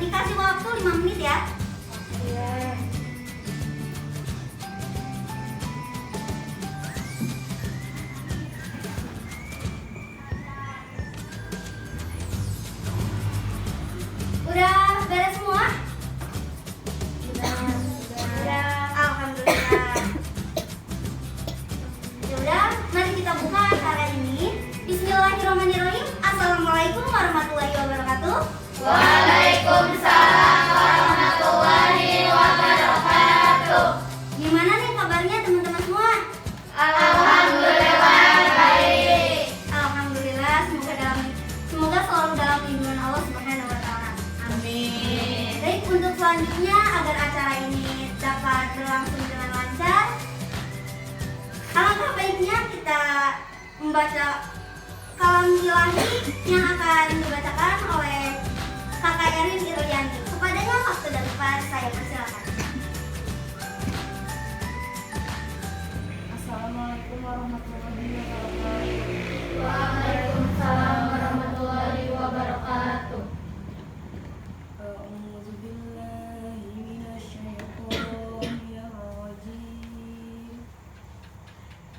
Dikasih waktu 5 menit ya. Iya. Udah beres semua? Udah. Alhamdulillah. Ya udah, mari kita buka acara ini. Bismillahirrahmanirrahim. Assalamualaikum warahmatullahi wabarakatuh. Waalaikumsalam warahmatullahi wabarakatuh. Gimana nih kabarnya teman-teman semua? Alhamdulillah baik. Alhamdulillah, semoga selalu dalam lindungan Allah Subhanahu wa taala. Amin. Baik, untuk selanjutnya agar acara ini dapat berlangsung dengan lancar, alangkah baiknya kita membaca kalam ilahi yang akan dibacakan oleh Kakak Erin Iryani. Kepadanya waktu dan tempat saya persilakan. Assalamualaikum warahmatullahi wabarakatuh. Waalaikumsalam warahmatullahi wabarakatuh. A'udzu billahi minasyaitonir rajim.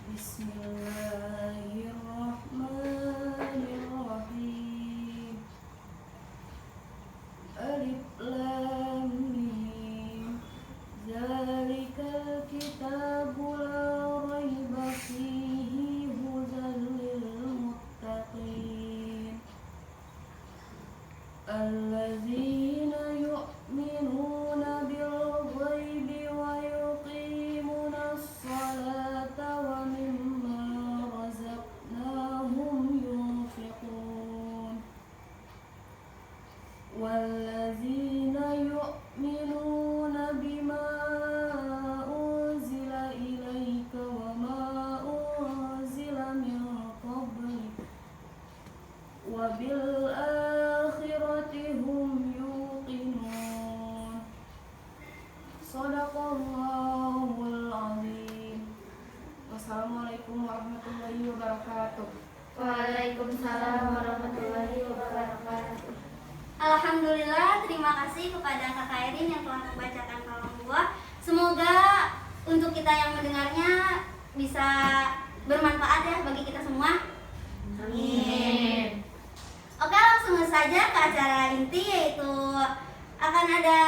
Bismillahirrahmanirrahim. Alif lam mim. Zalikal kitabu la raiba fihi hudan lil muttaqin. Allazina yu'minuna bil ghaibi wa yuqimuna as-salata wa mimma razaqnahum yunfiqun. Wallazina yu'minuna bima unzila ilaika wa ma unzila min qablik wa bil akhirati hum yuqinun. Shadaqallahul azim. Wassalamualaikum warahmatullahi wabarakatuh. Waalaikumsalam warahmatullahi wabarakatuh. Alhamdulillah, terima kasih kepada Kakak Erin yang telah membacakan kalam buah. Semoga untuk kita yang mendengarnya bisa bermanfaat ya bagi kita semua. Amin. Oke, langsung saja ke acara inti, yaitu akan ada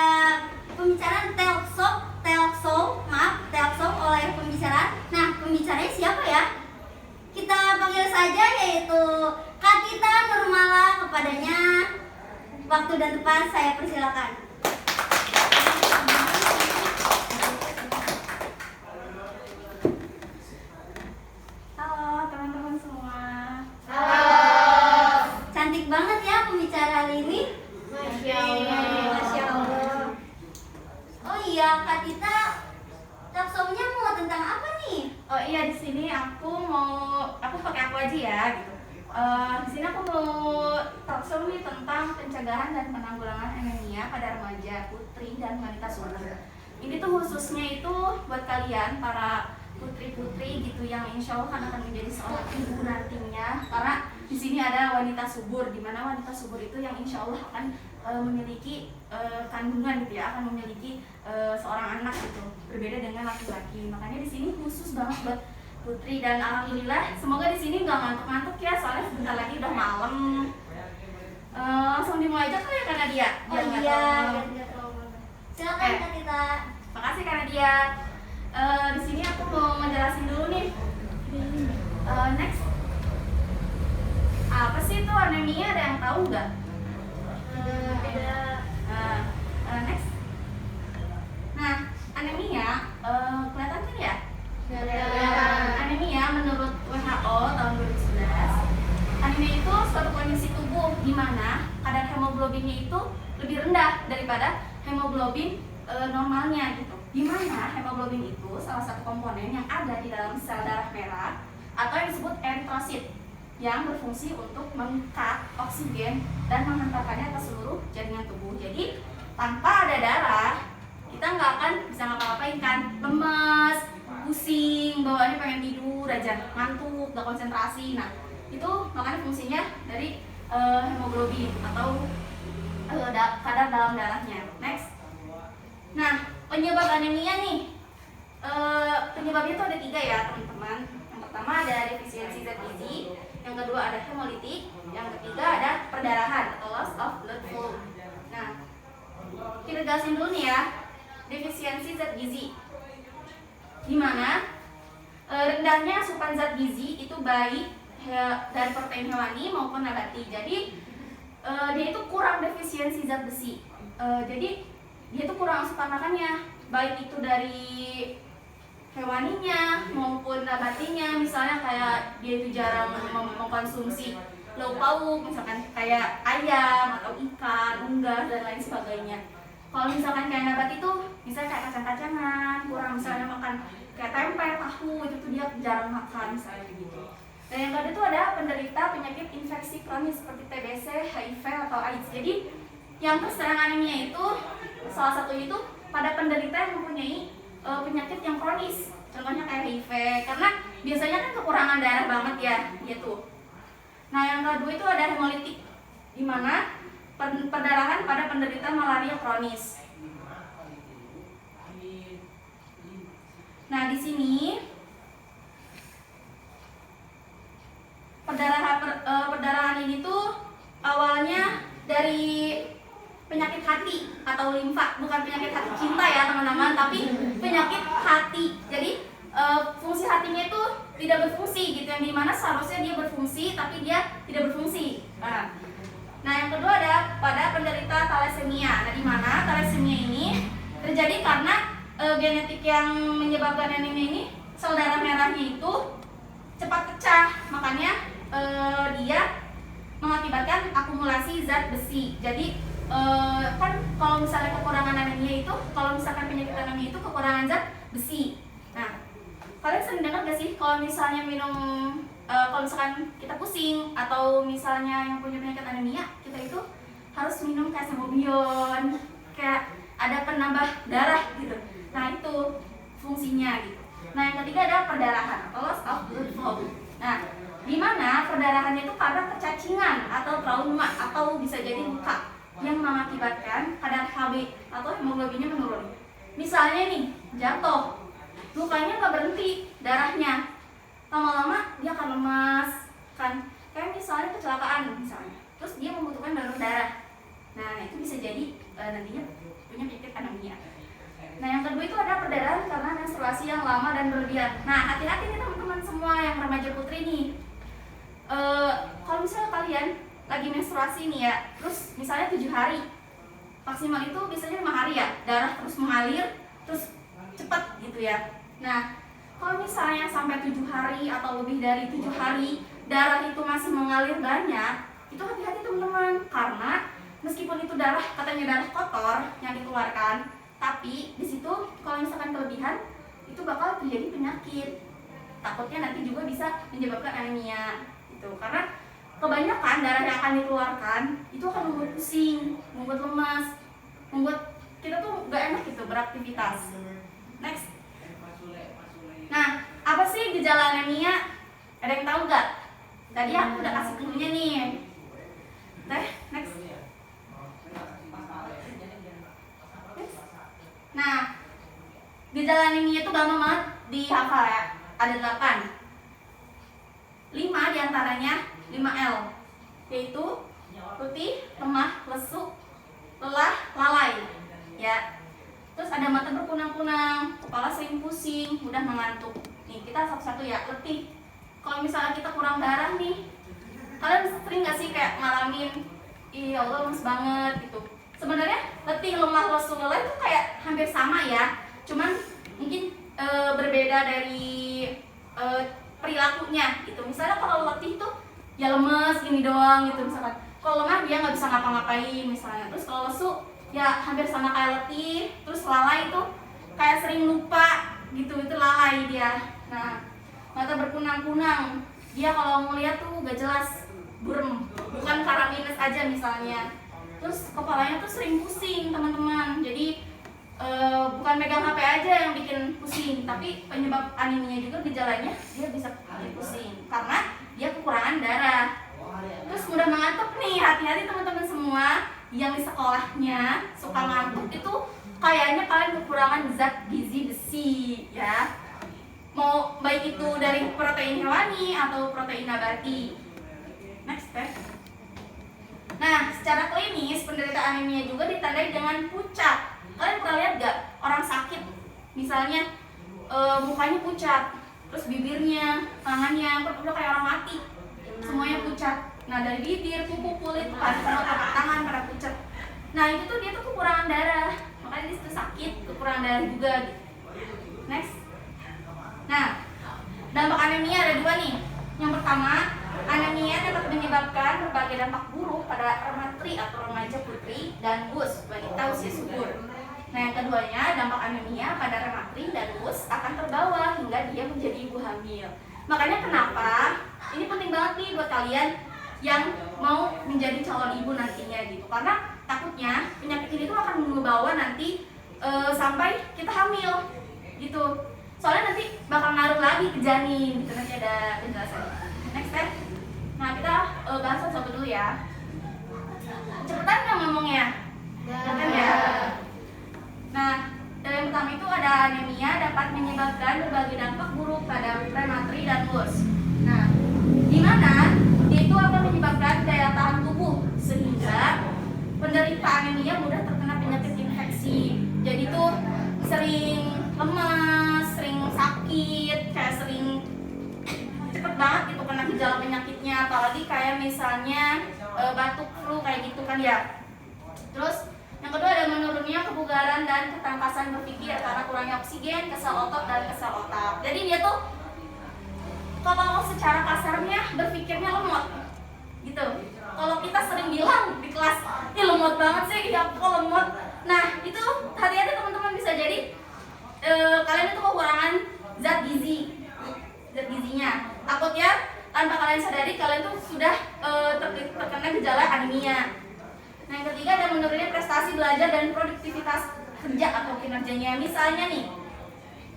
pembicaraan talk show oleh pembicara. Nah, pembicaranya siapa ya? Kita panggil saja, yaitu Kak Tita Nurmala. Kepadanya waktu dan tempat saya persilakan. Halo teman-teman semua. Halo. Cantik banget ya pembicara hari ini. Masya Allah. Masya Allah. Oh iya, Kak Tita, talk show-nya mau tentang apa nih? Oh iya, di sini aku pakai aku aja ya gitu. Di sini aku mau talk show nih tentang pencegahan dan penanggulangan anemia pada remaja, putri dan wanita subur. Ini tuh khususnya itu buat kalian para putri-putri gitu yang insya Allah akan menjadi seorang ibu nantinya. Karena di sini ada wanita subur, di mana wanita subur itu yang insya Allah akan memiliki kandungan gitu ya, akan memiliki seorang anak gitu, berbeda dengan laki-laki. Makanya di sini khusus banget buat putri, dan alhamdulillah semoga di sini nggak ngantuk-ngantuk ya, soalnya sebentar lagi udah malam. Langsung dimulai aja kali ya Kak Nadia. Oh iya, biar terlalu malam. Silakan Kak Tita. Makasih Kak Nadia. Di sini aku mau ngejelasin dulu nih. Next. Apa sih itu anemia? Ada yang tahu nggak? Next. Nah, anemia kelihatan kan ya? Anemia menurut WHO tahun 2011, anemia itu suatu kondisi tubuh di mana kadar hemoglobinnya itu lebih rendah daripada hemoglobin normalnya gitu. Di mana hemoglobin itu salah satu komponen yang ada di dalam sel darah merah atau yang disebut eritrosit yang berfungsi untuk mengangkat oksigen dan menghantarkannya ke seluruh jaringan tubuh. Jadi tanpa ada darah kita nggak akan bisa ngapa-ngapain kan, lemes, pusing, bawaannya pengen tidur aja, ngantuk, nggak konsentrasi. Nah itu makanya fungsinya dari hemoglobin atau kadar dalam darahnya. Next. Nah, penyebab anemia nih, penyebabnya itu ada 3 ya teman-teman. Yang pertama ada defisiensi zat gizi, yang kedua ada hemolitik, yang ketiga ada perdarahan atau loss of blood flow. Nah, kita jelasin dulu nih ya, defisiensi zat gizi. Dimana rendahnya asupan zat gizi itu baik dari protein hewani maupun nabati. Jadi dia itu kurang defisiensi zat besi. Jadi dia itu kurang asupan makannya, baik itu dari hewaninya maupun nabatinya. Misalnya kayak dia itu jarang mengkonsumsi lauk pauk, misalkan kayak ayam atau ikan, unggas dan lain sebagainya. Kalau misalkan kayak nabat itu, misalnya kayak kacang-kacangan, kurang misalnya makan kayak tempe, tahu, itu tuh dia jarang makan misalnya gitu. Dan yang kedua itu ada penderita penyakit infeksi kronis seperti TBC, HIV atau AIDS. Jadi yang terserang anemia itu salah satunya itu pada penderita yang mempunyai penyakit yang kronis. Contohnya kayak HIV, karena biasanya kan kekurangan darah banget ya gitu. Nah yang kedua itu ada hemolitik, di mana perdarahan pada penderita malaria kronis. Nah di sini perdarahan ini tuh awalnya dari penyakit hati atau limfa, bukan penyakit hati cinta ya teman-teman, tapi penyakit hati. Jadi fungsi hatinya itu tidak berfungsi gitu, yang dimana seharusnya dia berfungsi tapi dia tidak berfungsi. Nah yang kedua ada pada penderita thalassemia. Nah di mana thalassemia ini terjadi karena genetik yang menyebabkan anemia ini, sel darah merahnya itu cepat pecah, makanya dia mengakibatkan akumulasi zat besi. Jadi kan kalau misalnya kekurangan anemia itu, kalau misalkan penyakit anemia itu kekurangan zat besi. Nah, kalian sering dengar gak sih kalau misalnya minum, kalau misalkan kita pusing atau misalnya yang punya penyakit anemia, kita itu harus minum kayak sangobion, kayak ada penambah darah gitu. Nah itu fungsinya gitu. Nah yang ketiga ada perdarahan atau loss of blood flow. Nah di mana perdarahannya itu karena kecacingan atau trauma atau bisa jadi luka yang mengakibatkan kadar Hb atau hemoglobinnya menurun. Misalnya nih jatuh, lukanya nggak berhenti darahnya, lama-lama dia akan lemas kan, kayak misalnya kecelakaan misalnya, terus dia membutuhkan donor darah. Nah itu bisa jadi nantinya punya penyakit anemia. Nah yang kedua itu ada perdarahan karena menstruasi yang lama dan berlebihan. Nah hati-hati nih teman-teman semua yang remaja putri nih. Kalau misalnya kalian lagi menstruasi nih ya, terus misalnya 7 hari, maksimal itu biasanya 5 hari ya, darah terus mengalir, terus cepat gitu ya. Nah kalau misalnya sampai 7 hari atau lebih dari 7 hari darah itu masih mengalir banyak, itu hati-hati teman-teman, karena meskipun itu darah, katanya darah kotor yang dikeluarkan, tapi di situ kalau misalkan kelebihan itu bakal terjadi penyakit. Takutnya nanti juga bisa menyebabkan anemia gitu. Karena kebanyakan darah yang akan dikeluarkan itu akan membuat pusing, membuat lemas, membuat kita tuh gak enak gitu beraktivitas. Next. Nah, apa sih gejala anemia? Ada yang tahu gak? Tadi aku udah kasih clue-nya nih. Next. Nah, gejala anemia itu gampang banget dihafal ya. Ada 8. 5 diantaranya 5L, yaitu letih, lemah, lesu, lelah, lalai. Ya. Terus ada mata berkunang-kunang, kepala sering pusing, mudah mengantuk. Nih, kita satu-satu ya. Letih. Kalau misalnya kita kurang darah nih, kalian sering gak sih kayak ngalamin, ih Allah lemes banget gitu. Sebenarnya letih, lemah, lesu, lelah itu kayak hampir sama ya, cuman mungkin berbeda dari perilakunya gitu. Misalnya kalau letih tuh ya lemes gini doang gitu misalkan. Kalau lemah dia nggak bisa ngapa-ngapain misalnya. Terus kalau lesu ya hampir sama kayak letih. Terus lalai itu kayak sering lupa gitu, itu lalai dia. Nah mata berkunang-kunang, dia kalau ngeliat tuh gak jelas, burem, bukan karena minus aja misalnya. Terus kepalanya tuh sering pusing teman-teman. Jadi bukan megang HP aja yang bikin pusing, tapi penyebab anemia juga gejalanya dia bisa bikin pusing karena dia kekurangan darah. Terus mudah mengantuk nih, hati-hati teman-teman semua. yang di sekolahnya suka ngantuk itu kayaknya kalian kekurangan zat gizi besi ya. Mau baik itu dari protein hewani atau protein nabati. Next step. Nah, secara klinis penderita anemia juga ditandai dengan pucat. Kalian pernah lihat gak orang sakit misalnya mukanya pucat, terus bibirnya, tangannya udah kayak orang mati, semuanya pucat. Nah, dari bibir, kuku, kulit, telapak tangan pada pucat. Nah, itu tuh dia tuh kekurangan darah, makanya dia tuh sakit, kekurangan darah juga. Next. Nah, dampak anemia ada dua nih. Yang pertama, anemia dapat menyebabkan berbagai dampak buruk pada rematri atau remaja putri dan WUS wanita usia subur. Nah, yang keduanya, dampak anemia pada rematri dan WUS akan terbawa hingga dia menjadi ibu hamil. Makanya kenapa ini penting banget nih buat kalian yang mau menjadi calon ibu nantinya gitu. Karena takutnya penyakit ini tuh akan membawa nanti sampai kita hamil gitu. Soalnya nanti bakal ngaruh lagi ke janin gitu, nanti ada penjelasan. Next step. Nah, kita bahas satu-satu dulu ya. Cepetan nggak ngomongnya? Cepetan ya. Nah, yang pertama itu ada anemia dapat menyebabkan berbagai dampak buruk pada prematri dan WUS. Nah, di mana dia itu akan menyebabkan daya tahan tubuh sehingga penderita anemia mudah terkena penyakit infeksi. Jadi tuh sering lemas, sering sakit, kayak sering cepet banget gitu kena gejala penyakitnya, apalagi kayak misalnya batuk, flu kayak gitu kan ya. Terus yang kedua ada menurunnya kebugaran dan ketangkasan berpikir karena kurangnya oksigen ke sel otot dan ke sel otak. Jadi dia tuh kalau secara kasarnya berpikirnya lemot gitu. Kalau kita sering bilang di kelas, "Ih, lemot banget sih, ya kok lemot." Nah, itu hati-hati teman-teman, bisa jadi kalian itu kekurangan zat gizinya. Takutnya tanpa kalian sadari kalian tuh sudah terkena gejala anemia. Nah, yang ketiga ada menurunnya prestasi belajar dan produktivitas kerja atau kinerjanya. Misalnya nih,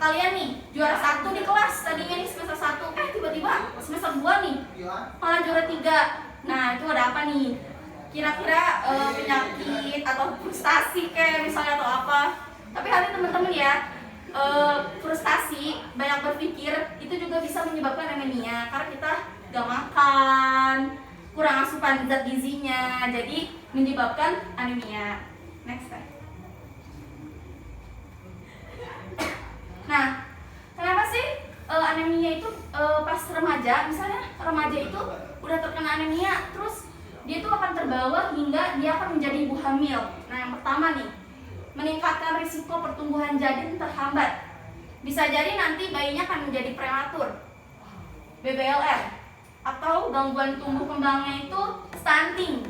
kalian nih juara 1 di kelas, tadinya nih semester 1, tiba-tiba semester 2 nih malah juara 3. Nah, itu ada apa nih? Kira-kira penyakit atau frustasi kayak misalnya atau apa. Tapi hati teman-teman ya, frustasi, banyak berpikir itu juga bisa menyebabkan anemia karena kita gak makan, kurang asupan zat gizinya, jadi menyebabkan anemia. Next slide. Nah, kenapa sih anemia itu pas remaja, misalnya remaja itu udah terkena anemia, terus dia itu akan terbawa hingga dia akan menjadi ibu hamil. Nah, yang pertama nih, meningkatkan risiko pertumbuhan janin terhambat. Bisa jadi nanti bayinya akan menjadi prematur, BBLR, atau gangguan tumbuh kembangnya itu stunting.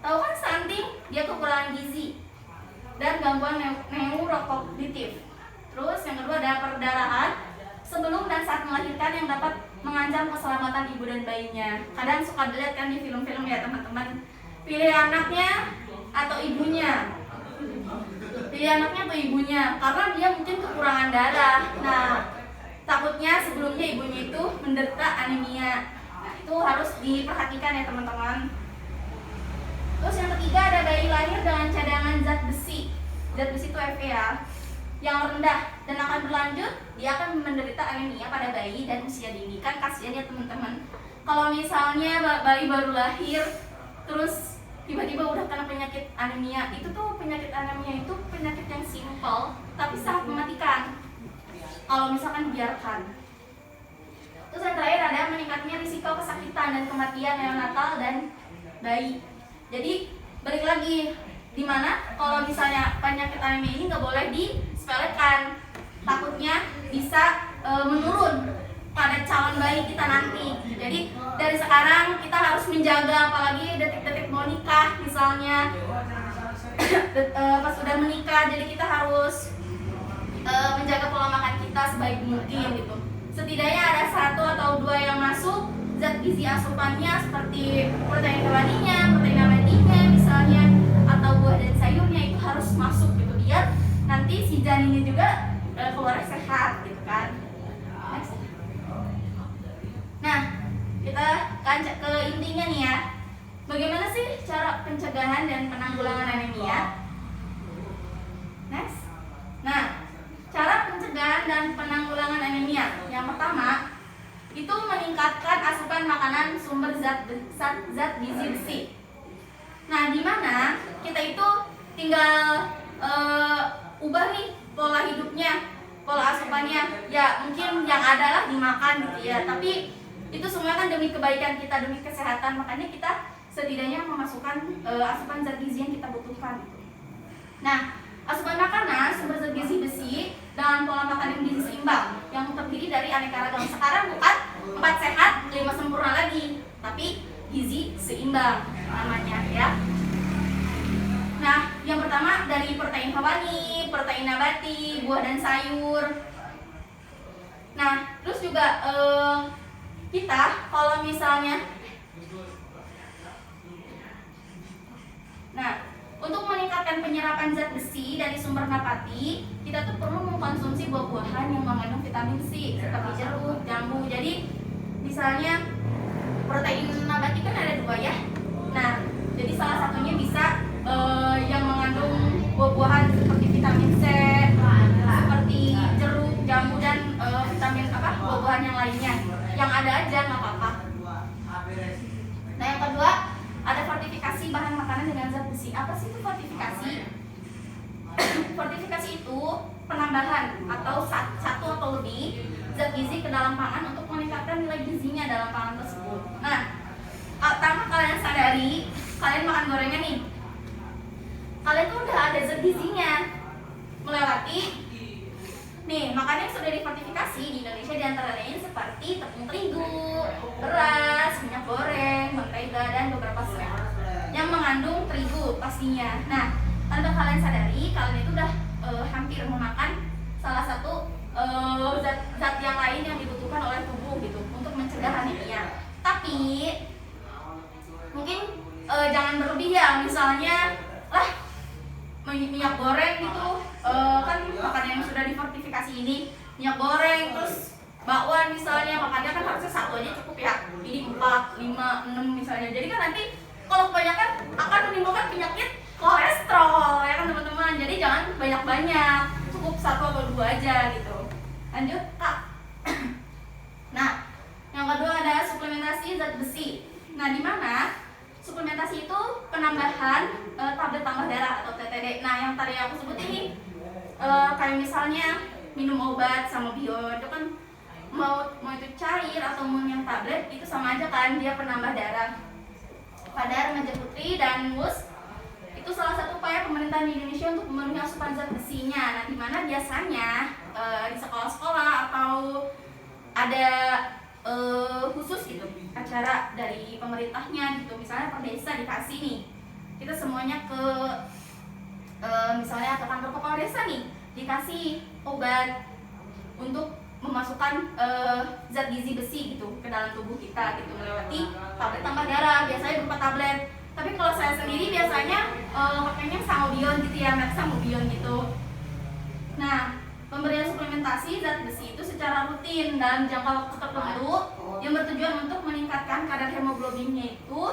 Tahu kan stunting? Dia kekurangan gizi dan gangguan neurokognitif. Terus yang kedua ada perdarahan sebelum dan saat melahirkan yang dapat mengancam keselamatan ibu dan bayinya. Kadang suka dilihat kan di film-film ya teman-teman, pilih anaknya atau ibunya. Pilih anaknya atau ibunya karena dia mungkin kekurangan darah. Nah, takutnya sebelumnya ibunya itu menderita anemia. Nah, itu harus diperhatikan ya teman-teman. Terus yang ketiga ada bayi lahir dengan cadangan zat besi. Zat besi itu Fe ya, yang rendah dan akan berlanjut, dia akan menderita anemia pada bayi dan usia dini. Kan kasihan ya teman-teman. Kalau misalnya bayi baru lahir terus tiba-tiba udah kena penyakit anemia, itu tuh penyakit anemia itu penyakit yang simpel tapi sangat mematikan kalau misalkan dibiarkan. Terus yang terakhir ada meningkatnya risiko kesakitan dan kematian neonatal dan bayi. Jadi balik lagi, dimana kalau misalnya penyakit anemia ini nggak boleh disepelekan, takutnya bisa menurun pada calon bayi kita nanti. Jadi dari sekarang kita harus menjaga, apalagi detik-detik mau nikah misalnya, pas sudah menikah, jadi kita harus menjaga pola makan kita sebaik mungkin gitu. Setidaknya ada 1 atau 2 yang masuk zat gizi asupannya seperti protein hewaninya, protein nabatinya misalnya, atau buah dan sayurnya itu harus masuk gitu, biar nanti si janinnya juga keluar sehat gitu kan. Next. Nah, kita ke intinya nih ya. Bagaimana sih cara pencegahan pencegahan dan penanggulangan anemia. Next. Nah, cara pencegahan dan penanggulangan anemia. Yang pertama, itu meningkatkan asupan makanan sumber zat gizi besi. Nah, di mana kita itu tinggal ubah nih pola hidupnya, pola asupannya. Ya, mungkin yang ada lah dimakan gitu ya. Tapi itu semua kan demi kebaikan kita, demi kesehatan. Makanya kita setidaknya memasukkan asupan zat gizi yang kita butuhkan gitu. Nah, asupan makanan sumber zat gizi besi dengan pola makan yang gizi seimbang yang terdiri dari aneka ragam. Sekarang bukan 4 sehat 5 sempurna lagi, tapi gizi seimbang namanya ya. Nah, yang pertama dari protein hewani, protein nabati, buah dan sayur. Nah, terus juga kita kalau misalnya untuk meningkatkan penyerapan zat besi dari sumber nabati, kita tuh perlu mengkonsumsi buah-buahan yang mengandung vitamin C seperti jeruk, jambu. Jadi misalnya protein nabati kan ada 2 ya. Nah, jadi salah satunya bisa yang mengandung buah-buahan seperti vitamin C, seperti jeruk, jambu dan vitamin buah-buahan yang lainnya. Yang ada aja nggak apa-apa. Nah, yang kedua ada fortifikasi bahan makanan dengan zat besi. Apa sih itu fortifikasi? Fortifikasi itu penambahan atau satu atau lebih zat gizi ke dalam pangan untuk meningkatkan nilai gizinya dalam pangan tersebut. Nah, pertama kalian sadari, kalian makan gorengan nih, kalian tuh udah ada zat gizinya melewati nih makanan yang sudah difortifikasi di Indonesia, di antara lain seperti tepung terigu, beras, minyak goreng, mentega, dan beberapa snack yang mengandung terigu pastinya. Nah, tanpa kalian sadari, kalian itu udah hampir memakan salah satu zat yang lain yang dibutuhkan oleh tubuh gitu untuk mencegah anemia. Tapi mungkin jangan berlebih ya, misalnya minyak goreng gitu, kan makanan yang sudah difortifikasi ini, minyak goreng terus bakwan misalnya, makannya kan harusnya satu aja cukup ya, ini 4, 5, 6 misalnya. Jadi kan nanti kalau kebanyakan akan menimbulkan penyakit kolesterol ya kan teman-teman. Jadi jangan banyak-banyak, cukup 1 atau 2 aja gitu. Lanjut Kak. Nah, yang kedua ada suplementasi zat besi. Nah, di mana suplementasi itu penambahan tablet tambah darah atau TTD. Nah, yang tadi aku sebut ini kayak misalnya minum obat sama bion, itu kan mau itu cair atau mau yang tablet itu sama aja kan, dia penambah darah. Pada remaja putri dan MUS itu salah satu upaya pemerintah di Indonesia untuk memenuhi asupan zat besinya. Nah, di mana biasanya di sekolah-sekolah atau ada khusus gitu acara dari pemerintahnya gitu, misalnya per desa dikasih nih, kita semuanya ke misalnya ke kantor kepala desa nih, dikasih obat untuk memasukkan zat gizi besi gitu ke dalam tubuh kita gitu melewati tablet tambah darah, biasanya berupa tablet. Tapi kalau saya sendiri biasanya pakainya Sangobion gitu ya, merek Sangobion gitu. Nah, pemberian suplementasi zat besi itu secara rutin dalam jangka waktu tertentu yang bertujuan untuk meningkatkan kadar hemoglobinnya itu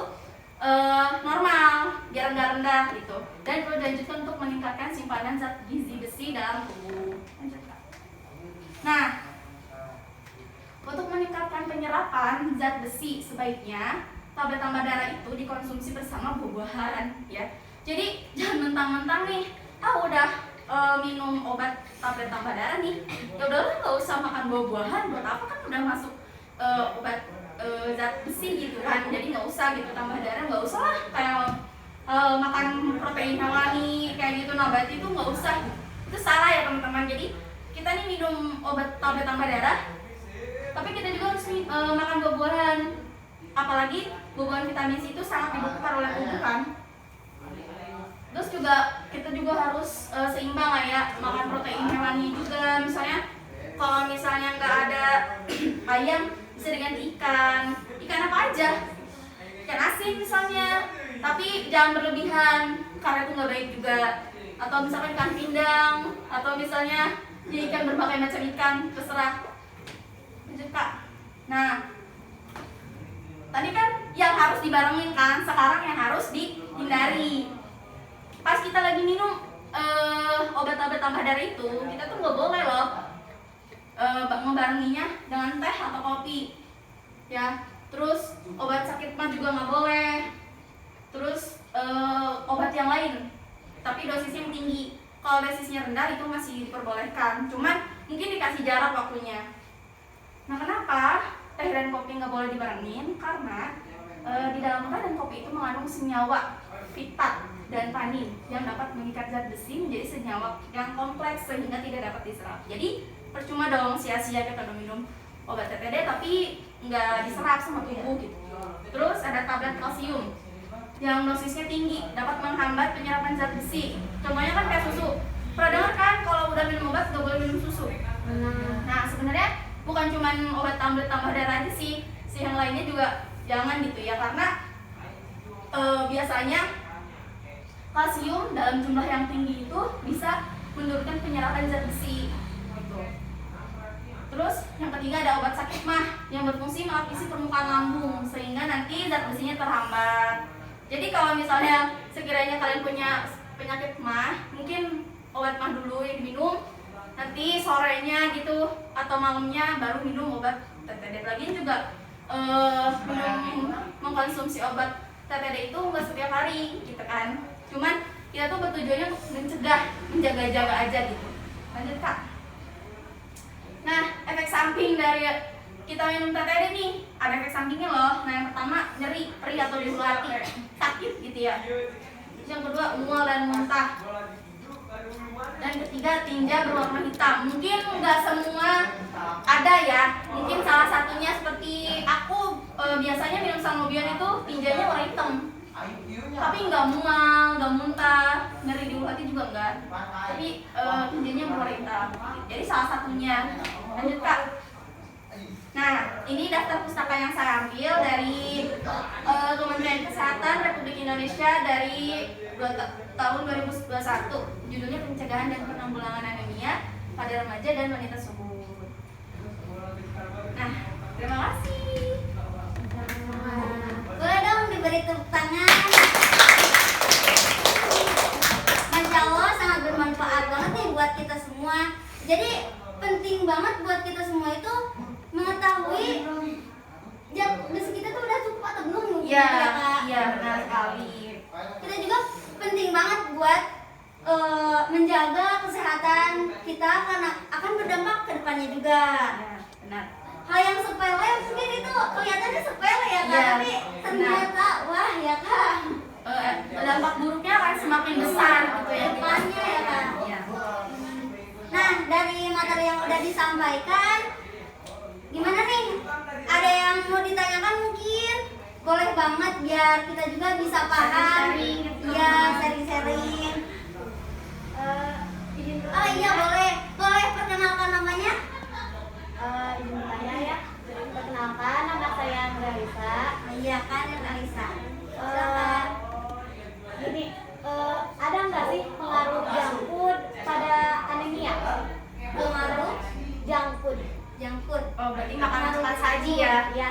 normal, biar rendah-rendah gitu, dan perlu dilanjutkan untuk meningkatkan simpanan zat gizi besi dalam tubuh. Nah, untuk meningkatkan penyerapan zat besi sebaiknya tablet tambah darah itu dikonsumsi bersama buah-buahan ya. Jadi jangan mentang-mentang nih udah minum obat tablet tambah darah nih, ya udahlah nggak usah makan buah-buahan, buat apa, kan udah masuk obat zat besi gitu kan, jadi nggak usah gitu tambah darah, nggak usah lah kayak makan protein hewani kayak gitu, nabati itu nggak usah, itu salah ya teman-teman. Jadi kita nih minum obat tablet tambah darah, tapi kita juga harus makan buah-buahan, apalagi buah-buahan vitamin C itu sangat dibutuhkan oleh tubuh kan. Terus juga kita juga harus seimbang lah ya, makan protein hewani juga. Misalnya kalau misalnya nggak ada ayam, bisa diganti ikan apa aja, ikan asin misalnya, tapi jangan berlebihan karena itu nggak baik juga. Atau misalkan ikan pindang, atau misalnya ya ikan berbagai macam ikan, terserah. Lanjut Kak. Nah, Tadi kan yang harus dibarengin kan, sekarang yang harus dihindari. Pas kita lagi minum obat-obat tambah dari itu, kita tuh nggak boleh loh ngebarenginya dengan teh atau kopi, ya. Terus obat sakit mah juga nggak boleh. Terus obat yang lain, tapi dosisnya yang tinggi. Kalau dosisnya rendah itu masih diperbolehkan, cuman mungkin dikasih jarak waktunya. Nah, kenapa teh dan kopi nggak boleh dibarengin? Karena di dalam teh dan kopi itu mengandung senyawa fitat dan tanin yang dapat mengikat zat besi menjadi senyawa yang kompleks sehingga tidak dapat diserap. Jadi percuma dong sia-sia kita udah minum obat TTD tapi nggak diserap sama tubuh gitu. Terus ada tablet kalsium yang dosisnya tinggi, dapat menghambat penyerapan zat besi. Contohnya kan kayak susu. Pernah dengar kan kalau udah minum obat nggak boleh minum susu? Nah, sebenarnya bukan cuma obat tablet tambah darah aja sih, yang lainnya juga jangan gitu ya, karena biasanya kalsium dalam jumlah yang tinggi itu bisa menurunkan penyerapan zat besi. Gitu. Terus yang ketiga ada obat sakit mah yang berfungsi melapisi permukaan lambung sehingga nanti zat besinya terhambat. Jadi kalau misalnya sekiranya kalian punya penyakit mah, mungkin obat mah dulu yang diminum, nanti sorenya gitu atau malamnya baru minum obat TTD. Lagian juga mengkonsumsi obat TTD itu nggak setiap hari gitu kan. Cuman kita tuh bertujuannya untuk mencegah, menjaga-jaga aja gitu. Lanjut Kak. Nah, efek samping dari kita minum TTD nih, ada efek sampingnya loh. Nah, yang pertama nyeri, perih atau di hati, sakit gitu ya. Yang kedua mual dan muntah. Dan ketiga tinja berwarna hitam. Mungkin nggak semua ada ya. Mungkin salah satunya seperti aku biasanya minum Sangobion itu tinjanya warna hitam. Tapi nggak mual, nggak muntah, nyeri di hati juga enggak. Tapi tinjanya berwarna hitam. Jadi salah satunya. Lanjut Kak. Nah, ini daftar pustaka yang saya ambil dari Kementerian Kesehatan Republik Indonesia dari tahun 2021. Judulnya Pencegahan dan Penanggulangan Anemia pada Remaja dan Wanita Subur. Nah, terima kasih. Boleh dong diberi tepuk tangan. Masya Allah, sangat bermanfaat banget nih buat kita semua. Jadi penting banget buat kita semua itu mengetahui zat besi kita tuh udah cukup atau belum mungkin, Iya, ya Kak? iya benar sekali. Kita juga penting banget buat menjaga kesehatan kita karena akan berdampak ke depannya juga. Ya, benar. Hal yang sepele mungkin itu kelihatannya sepele ya Kak, Iya, tapi ternyata wah ya Kak, Dampak buruknya akan semakin besar gitu ya. depannya ya Kak. Iya. Nah, dari materi yang udah disampaikan, gimana nih? Ada yang mau ditanyakan mungkin? Boleh banget biar kita juga bisa paham. Sharing-sharing gitu. Iya, sharing-sharing. Izin Oh iya, boleh. Boleh perkenalkan namanya? izin bertanya ya. Perkenalkan, nama saya Nuralisa. Iya kan, Alisa. Silakan. Gini, ada nggak sih pengaruh junk food pada anemia? Pengaruh Junk food. junk food. Oh, berarti makanan cepat saji ya? Iya.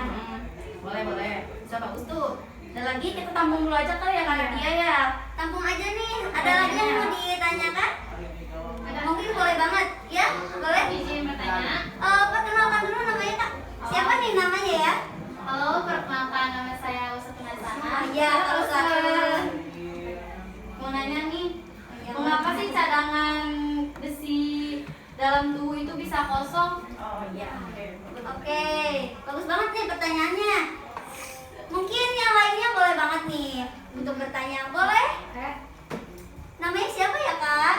Boleh, boleh. Bisa bagus tuh. Dan lagi kita tampung dulu aja kali ya Kak Nadia ya. Tampung aja nih. Ada lagi yang mau ditanyakan? Mungkin boleh banget. Ya, boleh? Izin bertanya. Perkenalkan dulu namanya Kak. Siapa nih namanya ya? Halo, perkenalkan nama saya Usatuna Sana. Iya, kalau saya. Mau nanya nih, Iya, mengapa sih cadangan besi dalam tubuh itu bisa kosong? Oh iya. Oke, bagus banget nih pertanyaannya. Mungkin yang lainnya boleh banget nih untuk bertanya. Boleh? Namanya siapa ya Kak?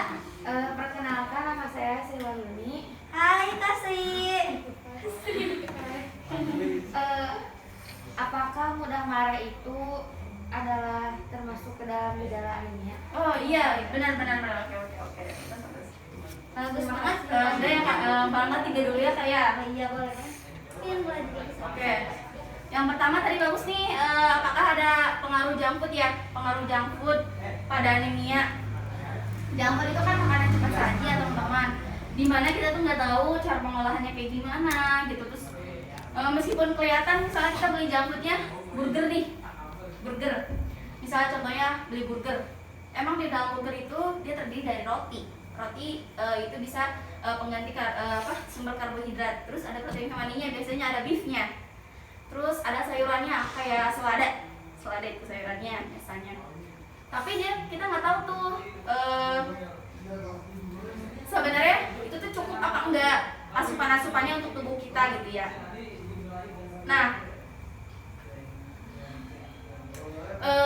Perkenalkan, nama saya Silwanuni. Hai Kak Sri. Apakah mudah marah itu adalah termasuk ke dalam gejala anemia? Oh iya, benar. Oke. Bagus banget. Udah ya Kak, Mbak tiga dulu ya Kak ya. Oh iya boleh. Mungkin boleh dibaca. Oke. Yang pertama tadi bagus nih, apakah ada pengaruh junk food ya? Pengaruh junk food pada anemia. Junk food itu kan makanan cepat saji ya teman-teman. Dimana kita tuh nggak tahu cara pengolahannya kayak gimana gitu. Terus meskipun kelihatan misalnya kita beli junk foodnya burger nih, burger. Misalnya contohnya beli burger. Emang di dalam burger itu dia terdiri dari roti. Roti itu bisa pengganti sumber karbohidrat. Terus ada protein hewaninya, biasanya ada beefnya. Terus ada sayurannya kayak selada itu sayurannya biasanya. Tapi kita nggak tahu tuh sebenarnya itu tuh cukup apa enggak asupan-asupannya untuk tubuh kita gitu ya. Nah,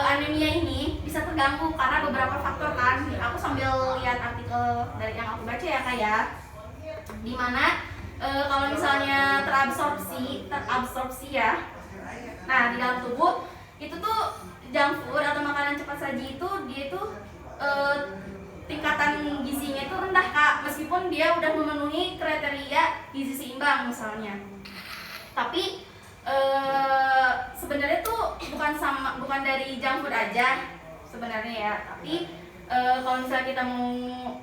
anemia ini bisa terganggu karena beberapa faktor kan. Aku sambil lihat artikel dari yang aku baca ya Kak ya. Dimana kalau misalnya terabsorpsi ya. Nah, di dalam tubuh itu tuh junk food atau makanan cepat saji itu dia tuh tingkatan gizinya itu rendah Kak, meskipun dia udah memenuhi kriteria gizi seimbang misalnya. Tapi sebenarnya tuh bukan dari junk food aja sebenarnya ya. Tapi kalau misalnya kita mau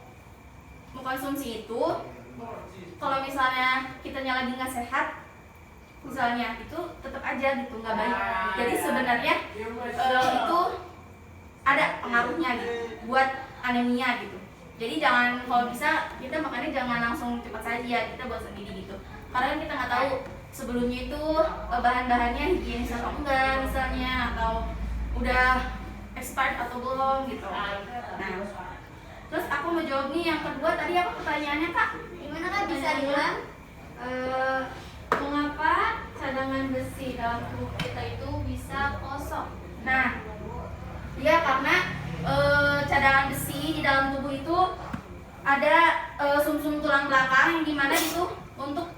konsumsi itu, kalau misalnya kitanya lagi nggak sehat misalnya, itu tetap aja gitu nggak baik. Jadi sebenarnya itu ada pengaruhnya gitu buat anemia gitu. Jadi jangan, kalau bisa kita makannya jangan langsung cepat saja, kita buat sendiri gitu. Karena kita nggak tahu sebelumnya itu bahan-bahannya higienis atau enggak misalnya, atau udah expired atau belum gitu. Nah, terus aku mau jawab nih yang kedua tadi apa pertanyaannya Kak? Gimana Kak bisa bilang mengapa cadangan besi dalam tubuh kita itu bisa kosong? Nah, ya karena cadangan besi di dalam tubuh itu ada sumsum tulang belakang yang dimana itu untuk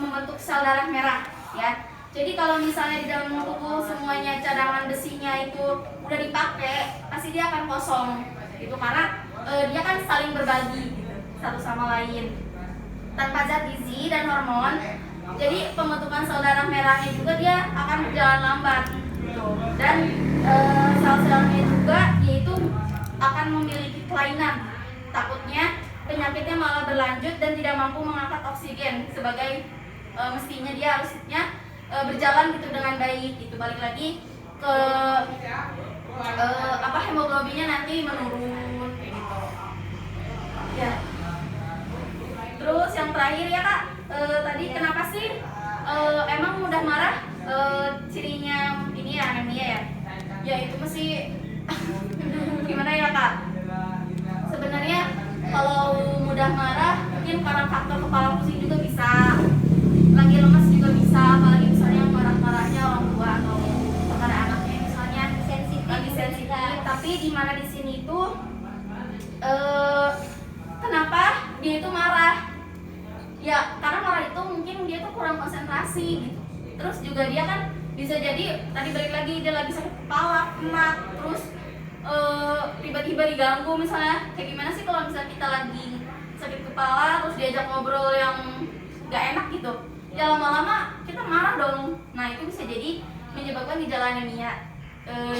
membentuk sel darah merah ya. Jadi kalau misalnya di dalam tubuh semuanya cadangan besinya itu udah dipakai, pasti dia akan kosong gitu, karena dia kan saling berbagi gitu, satu sama lain. Tanpa zat gizi dan hormon, jadi pembentukan sel darah merahnya juga dia akan berjalan lambat gitu. Dan sel-selnya juga yaitu akan memiliki kelainan. Takutnya penyakitnya malah berlanjut dan tidak mampu mengangkat oksigen sebagai mestinya dia harusnya berjalan gitu dengan baik gitu. Balik lagi ke hemoglobinnya nanti menurun kayak gitu. Ya. Terus yang terakhir ya Kak, tadi kenapa sih emang mudah marah cirinya ini ya anemia ya? Ya itu masih gimana ya Kak? Sebenarnya kalau mudah marah mungkin karena faktor kepala pusing juga bisa, lagi lemas juga bisa, apalagi misalnya marah-marahnya orang tua atau kepada anaknya misalnya lagi sensitif. Tapi di mana di sini itu kenapa dia itu marah? Ya karena marah itu mungkin dia tuh kurang konsentrasi gitu. Terus juga dia kan bisa jadi tadi balik lagi dia lagi sakit kepala, penat, terus tiba-tiba diganggu misalnya. Kayak gimana sih kalau misalnya kita lagi sakit kepala terus diajak ngobrol yang gak enak gitu, ya lama-lama kita marah dong. Nah itu bisa jadi menyebabkan gejala anemia,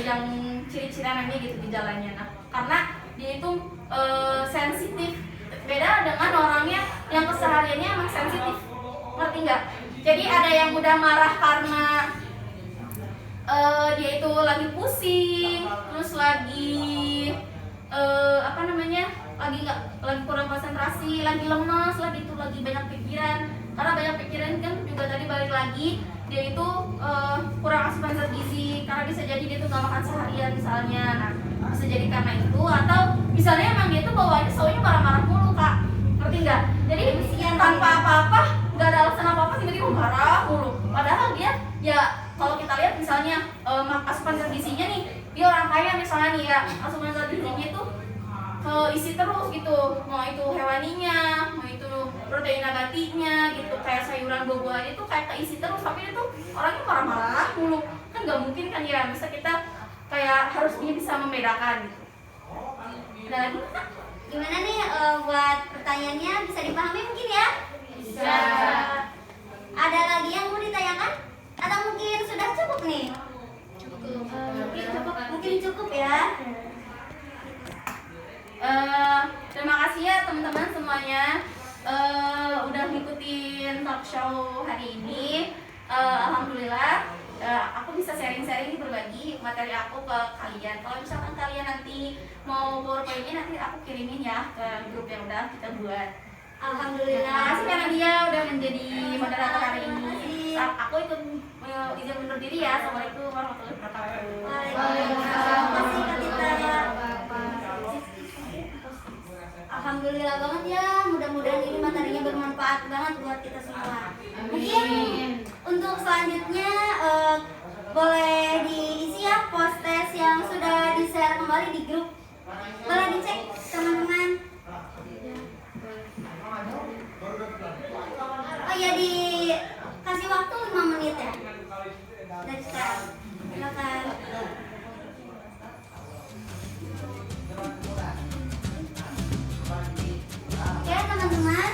yang ciri-ciri anemia gitu gejalanya. Nah karena dia itu sensitif, beda dengan orangnya yang kesehariannya emang sensitif, ngerti nggak? Jadi ada yang mudah marah karena dia itu lagi pusing, terus lagi lagi kurang konsentrasi, lagi lemas, lagi banyak pikiran. Karena banyak pikiran kan juga tadi balik lagi dia itu kurang asupan zat gizi, karena bisa jadi dia tuh gak makan seharian misalnya. Nah bisa jadi karena itu, atau misalnya emang dia tuh bawaannya selalu marah-marah mulu Kak, ngerti nggak? Jadi tanpa apa-apa, nggak ada alasan apa-apa tiba-tiba marah mulu. Padahal dia ya kalau kita lihat misalnya asupan zat gizinya nih, dia orang kaya misalnya nih ya, asupan zat gizinya itu isi terus gitu, mau itu hewaninya, mau itu protein nabatinya gitu, kayak sayuran buah-buahan itu kayak keisi terus, tapi itu orangnya marah-marah mulu, kan nggak mungkin kan ya. Bisa kita kayak harusnya bisa membedakan gitu. Ada lagi Kak? Gimana nih buat pertanyaannya bisa dipahami mungkin ya? Bisa. Ada lagi yang mau ditanyakan? Atau mungkin sudah cukup nih? Mungkin cukup ya. Terima kasih ya teman-teman semuanya udah ngikutin talk show hari ini. Alhamdulillah aku bisa sharing-sharing berbagi materi aku ke kalian. Kalau misalkan kalian nanti mau PowerPoint-nya, nanti aku kirimin ya ke grup yang udah kita buat. Alhamdulillah. Terima kasih karena dia udah menjadi moderator hari ini. Makasih. Aku ikut izin undur diri ya. Assalamualaikum warahmatullahi wabarakatuh. Waalaikumsalam. Makasih Kak Tita. Alhamdulillah banget ya. Mudah-mudahan ini materinya bermanfaat banget buat kita semua. Mungkin untuk selanjutnya boleh diisi ya post test yang sudah di-share kembali di grup. Boleh dicek teman-teman. Oh ya, dikasih waktu 5 menit ya. Dari sekarang. Silakan. Oke teman-teman,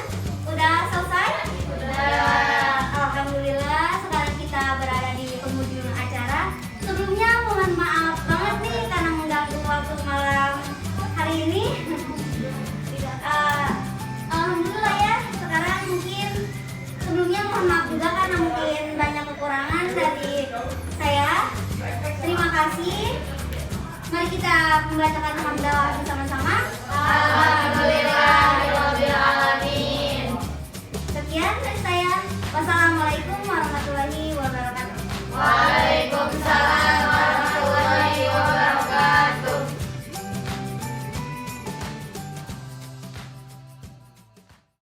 udah selesai? Udah. Alhamdulillah, sekarang kita berada di penghujung acara. Sebelumnya mohon maaf banget nih karena mengganggu waktu malam hari ini. Alhamdulillah ya, sekarang mungkin sebelumnya mohon maaf juga karena mungkin banyak kekurangan dari saya. Terima kasih. Mari kita membacakan hamdalah bersama-sama.